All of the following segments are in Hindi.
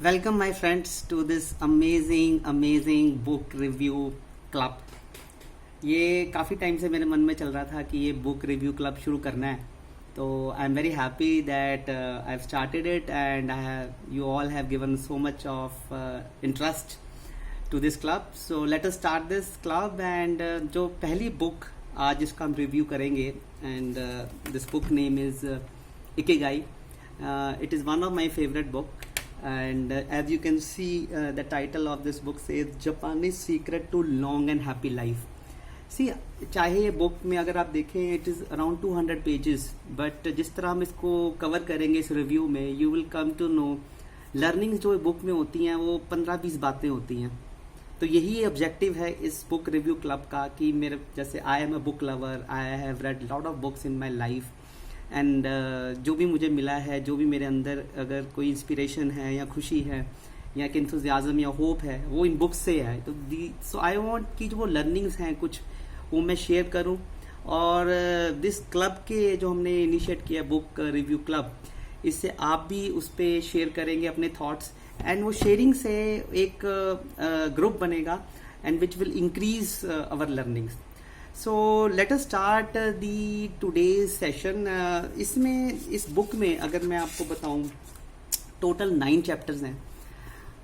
Welcome my friends to this amazing book review club. ये काफ़ी टाइम से मेरे मन में चल रहा था कि ये बुक रिव्यू क्लब शुरू करना है. तो I am very happy that I have started it and you all have given so much of interest to this club. So let us start this club. And जो पहली बुक आज इसका हम रिव्यू करेंगे, and this book name is Ikigai. It is one of my favorite book, and as you can see, the title of this book says Japanese Secret to Long and Happy Life. See, चाहे ये बुक में अगर आप देखें it is around 200 pages, but जिस तरह हम इसको कवर करेंगे इस रिव्यू में, you will come to know learnings जो बुक में होती हैं वो 15-20 बातें होती हैं. तो यही ऑब्जेक्टिव है इस बुक रिव्यू क्लब का कि मेरे जैसे I am a book lover, I have read lot of books in my life, and जो भी मुझे मिला है, जो भी मेरे अंदर अगर कोई इंस्पिरेशन है या खुशी है या एक इंथुजियाज्म या होप है, वो इन बुक्स से है. तो सो आई वांट कि जो वो लर्निंग्स हैं कुछ वो मैं शेयर करूं. और दिस क्लब के जो हमने इनिशिएट किया बुक रिव्यू क्लब, इससे आप भी उस पर शेयर करेंगे अपने थॉट्स, एंड वो शेयरिंग से एक ग्रुप बनेगा and which will increase our learnings. So let us start the today's session. इसमें इस बुक में अगर मैं आपको बताऊं टोटल 9 चैप्टर्स हैं,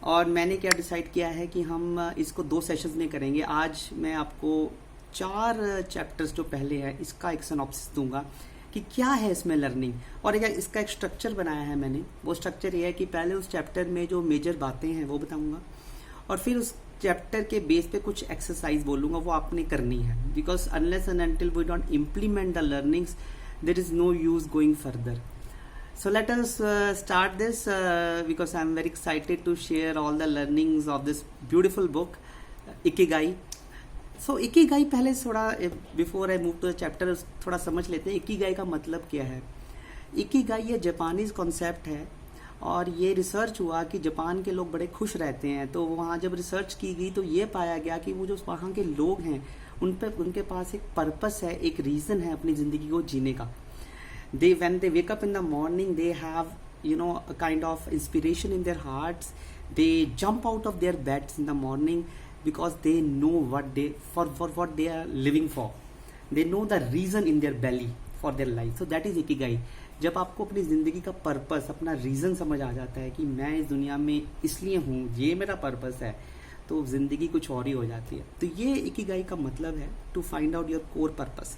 और मैंने क्या डिसाइड किया है कि हम इसको 2 सेशंस में करेंगे. आज मैं आपको 4 चैप्टर्स जो पहले हैं इसका एक सिनॉप्सिस दूंगा कि क्या है इसमें लर्निंग, और इसका एक स्ट्रक्चर बनाया है मैंने. वो स्ट्रक्चर ये है कि पहले उस चैप्टर में जो मेजर बातें हैं वो बताऊंगा, और फिर उस चैप्टर के बेस पे कुछ एक्सरसाइज बोलूंगा, वो आपने करनी है. Because unless and until we don't implement the learnings, there is no use going further. So let us start this because I am very excited to share all the learnings of this beautiful book, Ikigai. So Ikigai पहले थोड़ा before I move to the chapter थोड़ा समझ लेते हैं Ikigai का मतलब क्या है. Ikigai ये जापानीज कॉन्सेप्ट है, और ये रिसर्च हुआ कि जापान के लोग बड़े खुश रहते हैं. तो वहाँ जब रिसर्च की गई तो ये पाया गया कि वो जो वहाँ के लोग हैं उनके पास एक पर्पस है, एक रीज़न है अपनी ज़िंदगी को जीने का. When they wake up in the morning, they have a kind of inspiration in their hearts. They jump out of their beds in the morning because they know what they are living for. They know the reason in their belly for their life. So that is Ikigai. जब आपको अपनी ज़िंदगी का पर्पस, अपना रीज़न समझ आ जाता है कि मैं इस दुनिया में इसलिए हूँ, ये मेरा पर्पस है, तो ज़िंदगी कुछ और ही हो जाती है. तो ये Ikigai का मतलब है to find out your core purpose.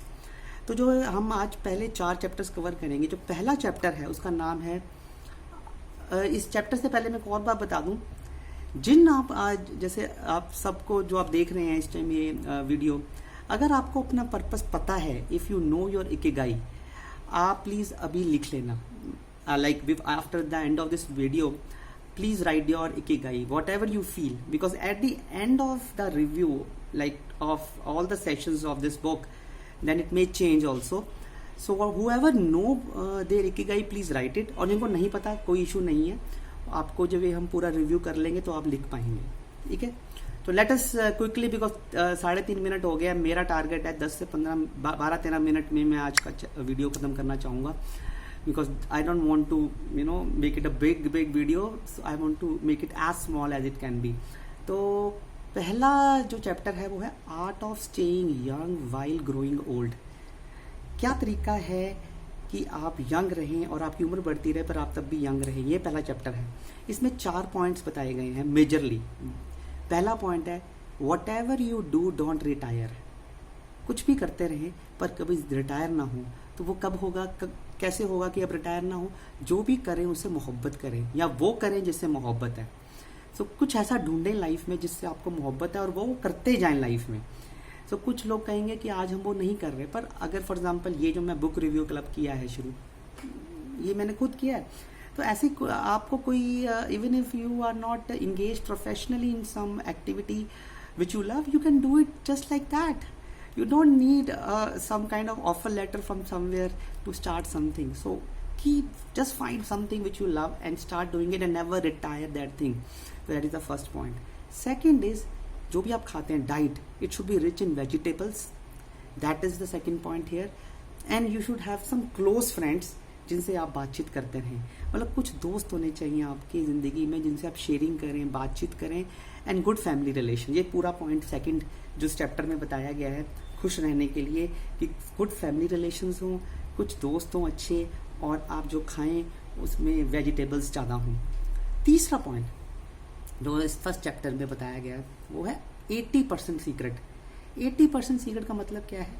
तो जो हम आज पहले 4 चैप्टर्स कवर करेंगे. जो पहला चैप्टर है उसका नाम है, इस चैप्टर से पहले मैं एक और बात बता दूं, जिन आप आज जैसे आप सबको जो आप देख रहे हैं इस टाइम ये वीडियो, अगर आपको अपना पर्पस पता है, if you know your Ikigai, आप प्लीज़ अभी लिख लेना. Like after the end of this video please write your Ikigai, what ever you feel, because at the end of the review, like of all the sessions of this book, then it may change also. So whoever know their ikigai, please write it. और जिनको नहीं पता कोई इशू नहीं है, आपको जब ये हम पूरा रिव्यू कर लेंगे तो आप लिख पाएंगे. ठीक है. तो late us quickly, because 3.5 minute हो गया. मेरा टारगेट है 10 से 12-13 मिनट में मैं आज का वीडियो खत्म करना चाहूँगा, because I don't want to make it a big video. I want to make it as small as it can be. तो पहला जो चैप्टर है वो है art of staying young while growing old. क्या तरीका है कि आप यंग रहें और आपकी उम्र बढ़ती रहे पर आप तब भी यंग रहें, ये पहला चैप्टर है. इसमें 4 पॉइंट्स बताए गए हैं मेजरली. पहला पॉइंट है what ever you do don't retire. कुछ भी करते रहें पर कभी रिटायर ना हो. तो वो कब होगा, कैसे होगा कि अब रिटायर ना हो? जो भी करें उससे मोहब्बत करें, या वो करें जिससे मोहब्बत है. कुछ ऐसा ढूंढें लाइफ में जिससे आपको मोहब्बत है और वो करते जाएं लाइफ में. कुछ लोग कहेंगे कि आज हम वो नहीं कर रहे, पर अगर फॉर एग्जांपल ये जो मैं बुक रिव्यू क्लब किया है शुरू, ये मैंने खुद किया है. तो ऐसे आपको कोई even if you are not engage professionally in some activity which you love, you can do it just like that. You don't need some kind of offer letter from somewhere to start something. So just find something which you love and start doing it and never retire that thing. So that is the first point. Second is, जो भी आप खाते हैं diet, it should be rich in vegetables. That is the second point here. And you should have some close friends जिनसे आप बातचीत करते रहें. मतलब कुछ दोस्त होने चाहिए आपकी ज़िंदगी में जिनसे आप शेयरिंग करें, बातचीत करें, एंड गुड फैमिली रिलेशन। ये पूरा पॉइंट सेकंड जो इस चैप्टर में बताया गया है खुश रहने के लिए कि गुड फैमिली रिलेशंस हों, कुछ दोस्त हों अच्छे, और आप जो खाएं उसमें वेजिटेबल्स ज़्यादा हों। तीसरा पॉइंट जो इस फर्स्ट चैप्टर में बताया गया है वो है 80% सीक्रेट। 80% सीक्रेट का मतलब क्या है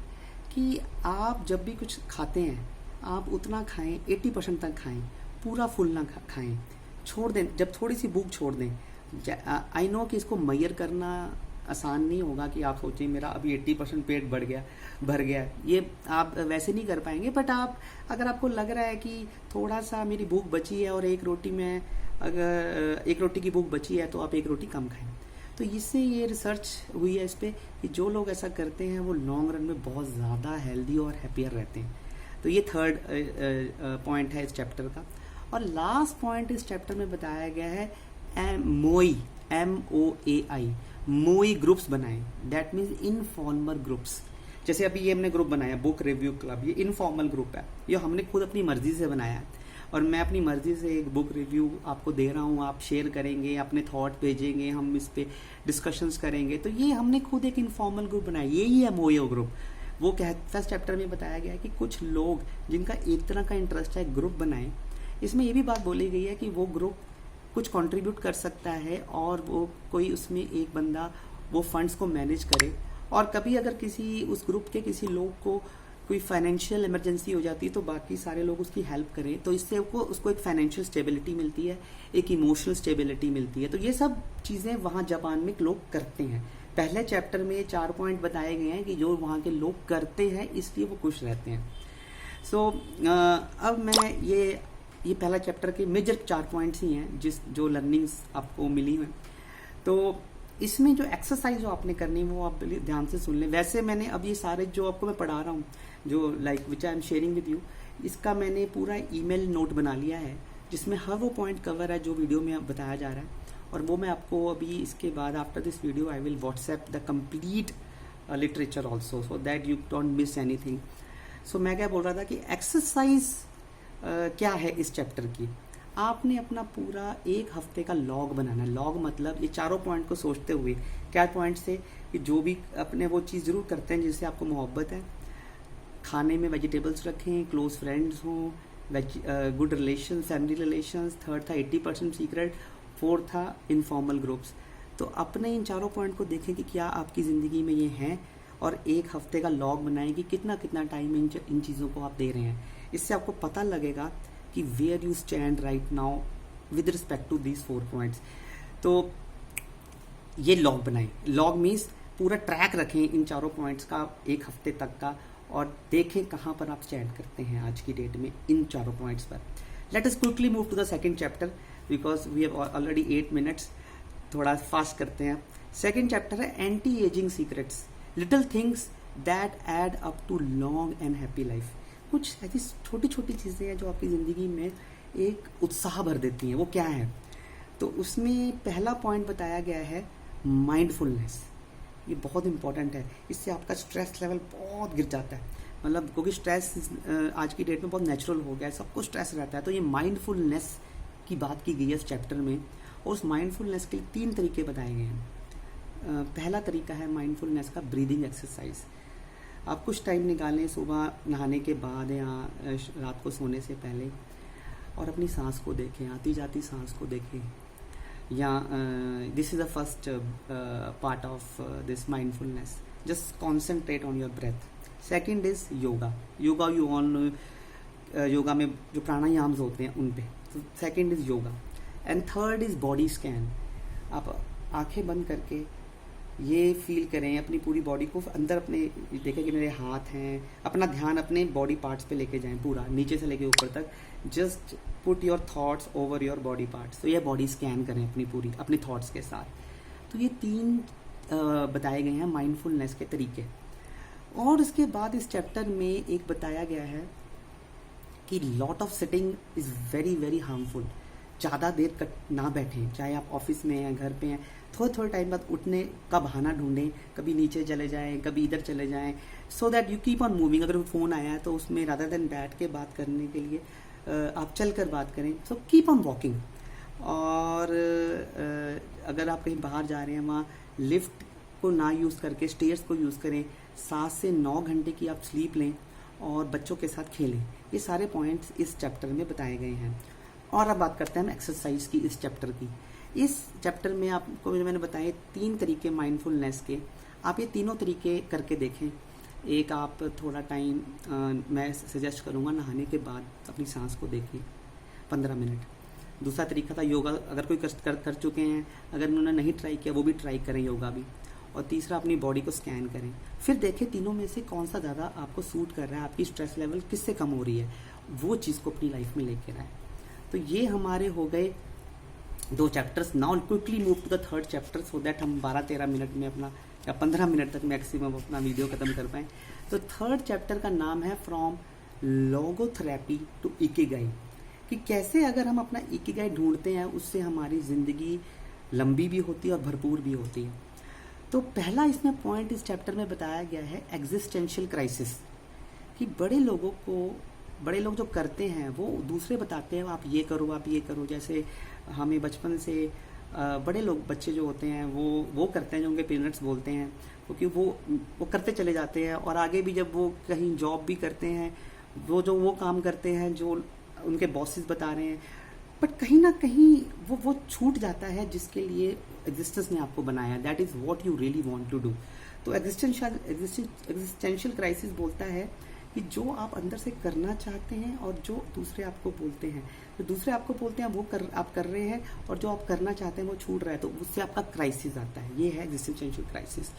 कि आप जब भी कुछ खाते हैं आप उतना खाएं, 80% तक खाएं, पूरा फुल ना खाएं, छोड़ दें जब थोड़ी सी भूख छोड़ दें। आई नो कि इसको मेजर करना आसान नहीं होगा कि आप सोचें मेरा अभी 80% पेट भर गया, ये आप वैसे नहीं कर पाएंगे। बट आप अगर आपको लग रहा है कि थोड़ा सा मेरी भूख बची है और एक रोटी की भूख बची है तो आप एक रोटी कम खाएं। तो इससे ये रिसर्च हुई है इस पर कि जो लोग ऐसा करते हैं वो लॉन्ग रन में बहुत ज़्यादा हेल्दी और हैप्पियर रहते हैं। तो ये थर्ड पॉइंट है इस चैप्टर का। और लास्ट पॉइंट इस चैप्टर में बताया गया है MOI, MOAI, मोई ग्रुप्स बनाएं। That means informal groups. जैसे अभी ये हमने ग्रुप बनाया बुक रिव्यू क्लब, ये इनफॉर्मल ग्रुप है, ये हमने खुद अपनी मर्जी से बनाया है और मैं अपनी मर्जी से एक बुक रिव्यू आपको दे रहा हूँ, आप शेयर करेंगे, अपने थॉट भेजेंगे, हम इस पे डिस्कशंस करेंगे। तो ये हमने खुद एक इनफॉर्मल ग्रुप बनाया, यही है मोयो ग्रुप। वो फर्स्ट चैप्टर में बताया गया है कि कुछ लोग जिनका एक तरह का इंटरेस्ट है ग्रुप बनाएं। इसमें ये भी बात बोली गई है कि वो ग्रुप कुछ कंट्रीब्यूट कर सकता है और वो कोई उसमें एक बंदा वो फंड्स को मैनेज करे, और कभी अगर किसी उस ग्रुप के किसी लोग को कोई फाइनेंशियल इमरजेंसी हो जाती है तो बाकी सारे लोग उसकी हेल्प करें, तो इससे उसको एक फाइनेंशियल स्टेबिलिटी मिलती है, एक इमोशनल स्टेबिलिटी मिलती है। तो ये सब चीज़ें वहाँ जापान में लोग करते हैं। पहले चैप्टर में 4 पॉइंट बताए गए हैं कि जो वहाँ के लोग करते हैं इसलिए वो खुश रहते हैं। सो अब मैं ये पहला चैप्टर के मेजर 4 पॉइंट्स ही हैं जो लर्निंग्स आपको मिली हैं। तो इसमें जो एक्सरसाइज जो आपने करनी है वो आप ध्यान से सुन लें। वैसे मैंने अब ये सारे जो आपको मैं पढ़ा रहा हूँ, जो like which I am sharing with you, इसका मैंने पूरा ईमेल नोट बना लिया है जिसमें हर वो पॉइंट कवर है जो वीडियो में बताया जा रहा है, और वो मैं आपको अभी इसके बाद after this video I will WhatsApp the complete literature also so that you don't miss anything. So मैं क्या बोल रहा था कि एक्सरसाइज क्या है इस चैप्टर की। आपने अपना पूरा एक हफ्ते का लॉग बनाना है। लॉग मतलब ये चारों पॉइंट को सोचते हुए, क्या पॉइंट से कि जो भी अपने वो चीज़ जरूर करते हैं जिससे आपको मोहब्बत है, खाने में वेजिटेबल्स रखें, क्लोज फ्रेंड्स हों, good relation, family relations. Third था 80% सीक्रेट, फोर्थ था इनफॉर्मल ग्रुप्स। तो अपने इन चारों पॉइंट को देखें कि क्या आपकी ज़िंदगी में ये हैं, और एक हफ्ते का लॉग बनाएं कि कितना टाइम इन चीज़ों को आप दे रहे हैं। इससे आपको पता लगेगा कि where you stand right now with respect to these 4 points. तो ये लॉग बनाएं। लॉग मीन्स पूरा ट्रैक रखें इन चारों पॉइंट्स का एक हफ्ते तक का, और देखें कहाँ पर आप स्टैंड करते हैं आज की डेट में इन चारों पॉइंट्स पर। Let us quickly move to the second chapter because we have already 8 minutes, थोड़ा फास्ट करते हैं। सेकंड चैप्टर है anti ageing secrets, little things that add up to long and happy life. कुछ ऐसी छोटी छोटी चीज़ें हैं जो आपकी ज़िंदगी में एक उत्साह भर देती हैं। वो क्या है? तो उसमें पहला पॉइंट बताया गया है माइंडफुलनेस। ये बहुत इंपॉर्टेंट है, इससे आपका स्ट्रेस लेवल बहुत गिर जाता है। मतलब क्योंकि स्ट्रेस आज की डेट में बहुत नेचुरल हो गया है, सबको स्ट्रेस रहता है। तो ये माइंडफुलनेस की बात की गई है इस चैप्टर में, और उस माइंडफुलनेस के 3 तरीके बताए गए हैं। पहला तरीका है माइंडफुलनेस का ब्रीदिंग एक्सरसाइज। आप कुछ टाइम निकालें सुबह नहाने के बाद या रात को सोने से पहले, और अपनी सांस को देखें, आती जाती सांस को देखें। या this is the first part of this mindfulness, just concentrate on your breath. Second is yoga. Yoga में जो प्राणायाम्स होते हैं उन पे। तो second is yoga. And third is body scan. आप आंखें बंद करके ये फील करें अपनी पूरी बॉडी को, अंदर अपने देखें कि मेरे हाथ हैं, अपना ध्यान अपने बॉडी पार्ट्स पे लेके जाएं, पूरा नीचे से लेके ऊपर तक। Just put your thoughts over your body parts. तो ये बॉडी स्कैन करें अपनी पूरी, अपने थॉट्स के साथ। तो ये 3 बताए गए हैं माइंडफुलनेस के तरीके। और इसके बाद इस चैप्टर में एक बताया गया है कि lot of sitting is very very harmful. ज़्यादा देर ना बैठें, चाहे आप ऑफिस में हैं, घर पे हैं। थोड़े टाइम बाद उठने का बहाना ढूंढें, कभी नीचे चले जाएं, कभी इधर चले जाएं, सो that you keep on moving. अगर फ़ोन आया है तो उसमें रादर देन बैठ के बात करने के लिए आप चल कर बात करें, सो कीप ऑन वॉकिंग। और अगर आप कहीं बाहर जा रहे हैं, वहाँ लिफ्ट को ना यूज़ करके स्टेयर्स को यूज़ करें। 7 से 9 घंटे की आप स्लीप लें और बच्चों के साथ खेलें। ये सारे पॉइंट्स इस चैप्टर में बताए गए हैं। और अब बात करते हैं हम एक्सरसाइज की इस चैप्टर की। इस चैप्टर में आपको मैंने बताए 3 तरीके माइंडफुलनेस के। आप ये तीनों तरीके करके देखें। एक, आप थोड़ा टाइम मैं सजेस्ट करूँगा नहाने के बाद अपनी सांस को देखिए 15 मिनट। दूसरा तरीका था योगा, अगर कोई कर चुके हैं, अगर उन्होंने नहीं ट्राई किया वो भी ट्राई करें योगा भी। और तीसरा, अपनी बॉडी को स्कैन करें, फिर देखें तीनों में से कौन सा ज़्यादा आपको सूट कर रहा है, आपकी स्ट्रेस लेवल किससे कम हो रही है, वो चीज़ को अपनी लाइफ में लेकर आए। तो ये हमारे हो गए 2 chapters. Now quickly move to the third chapter so that हम 12-13 मिनट में अपना, या 15 मिनट तक मैक्सिमम अपना वीडियो खत्म कर पाएँ। तो थर्ड चैप्टर का नाम है फ्रॉम लोगोथेरेपी टू इकिगाई, कि कैसे अगर हम अपना इकिगाई ढूंढते हैं उससे हमारी ज़िंदगी लंबी भी होती है और भरपूर भी होती है। तो पहला इसमें पॉइंट इस चैप्टर में बताया गया है एग्जिस्टेंशियल क्राइसिस, कि बड़े लोग जो करते हैं वो दूसरे बताते हैं आप ये करो, आप ये करो। जैसे हमें बचपन से बड़े लोग, बच्चे जो होते हैं वो करते हैं जो उनके पेरेंट्स बोलते हैं, क्योंकि वो करते चले जाते हैं। और आगे भी जब वो कहीं जॉब भी करते हैं, वो काम करते हैं जो उनके बॉसेस बता रहे हैं, बट कहीं ना कहीं वो छूट जाता है जिसके लिए एग्जिस्टेंस ने आपको बनाया। That is what you really want to do. तो एग्जिस्टेंशियल क्राइसिस बोलता है कि जो आप अंदर से करना चाहते हैं और जो दूसरे आपको बोलते हैं, जो दूसरे आपको बोलते हैं आप कर रहे हैं, और जो आप करना चाहते हैं वो छूट रहा है, तो उससे आपका क्राइसिस आता है। ये है एग्जिस्टेंशियल क्राइसिस।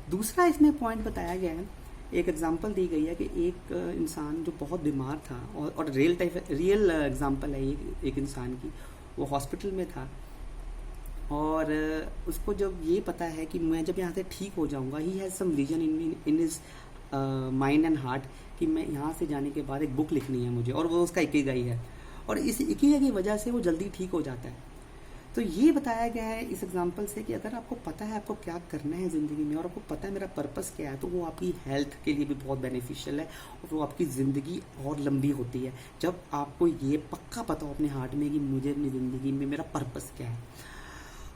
दूसरा इसमें पॉइंट बताया गया है, एक एग्जांपल दी गई है कि एक इंसान जो बहुत बीमार था, और रियल एग्जांपल है एक इंसान की, वो हॉस्पिटल में था और उसको जब ये पता है कि मैं जब यहाँ से ठीक हो जाऊँगा, he has some vision in his mind and heart, कि मैं यहाँ से जाने के बाद एक बुक लिखनी है मुझे, और वो उसका इकिगाई है, और इस इकिगाई की वजह से वो जल्दी ठीक हो जाता है। तो ये बताया गया है इस एग्जांपल से कि अगर आपको पता है आपको क्या करना है ज़िंदगी में, और आपको पता है मेरा पर्पस क्या है, तो वो आपकी हेल्थ के लिए भी बहुत बेनिफिशियल है, और वो आपकी ज़िंदगी और लंबी होती है जब आपको ये पक्का पता हो अपने हार्ट में कि मुझे अपनी ज़िंदगी में मेरा पर्पस क्या है।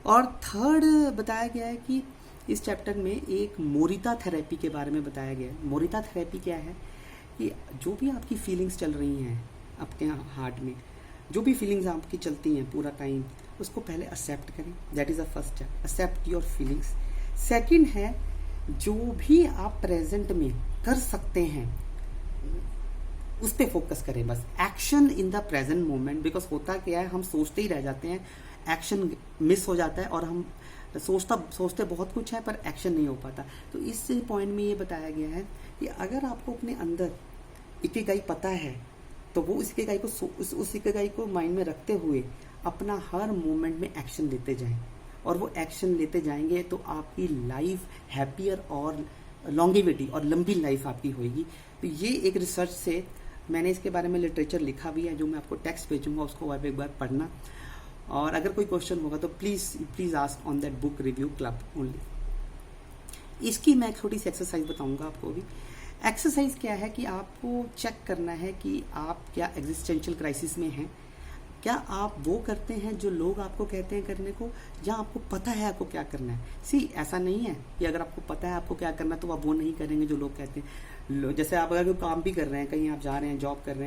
और थर्ड बताया गया है कि इस चैप्टर में एक मोरिता थेरेपी के बारे में बताया गया है। मोरिता थेरेपी क्या है कि जो भी आपकी फीलिंग्स चल रही हैं आपके हार्ट में, जो भी फीलिंग्स आपकी चलती हैं पूरा टाइम, उसको पहले एक्सेप्ट करें। That is the first step, accept your feelings. Second है, जो भी आप प्रेजेंट में कर सकते हैं उस पर फोकस करें, बस action in the present moment. Because होता क्या है, हम सोचते ही रह जाते हैं, एक्शन मिस हो जाता है, और हम सोचते बहुत कुछ है पर एक्शन नहीं हो पाता। तो इस पॉइंट में ये बताया गया है कि अगर आपको अपने अंदर इकिगाई पता है, तो वो उस इकिगाई को माइंड में रखते हुए अपना हर मोमेंट में एक्शन लेते जाएं, और वो एक्शन लेते जाएंगे तो आपकी लाइफ हैप्पियर और लॉन्गेविटी और लंबी लाइफ आपकी होगी। तो ये एक रिसर्च से मैंने इसके बारे में लिटरेचर लिखा भी है, जो मैं आपको टेक्स्ट भेजूंगा, उसको आप एक बार पढ़ना। और अगर कोई क्वेश्चन होगा तो please ask on that book review club only. इसकी मैं एक छोटी सी एक्सरसाइज बताऊंगा आपको भी। एक्सरसाइज क्या है कि आपको चेक करना है कि आप क्या एग्जिस्टेंशियल क्राइसिस में हैं, क्या आप वो करते हैं जो लोग आपको कहते हैं करने को, या आपको पता है आपको क्या करना है। ऐसा नहीं है कि अगर आपको पता है आपको क्या करना है तो आप वो नहीं करेंगे जो लोग कहते हैं। जैसे आप अगर कोई काम भी कर रहे हैं, कहीं आप जा रहे हैं, जॉब कर रहे हैं,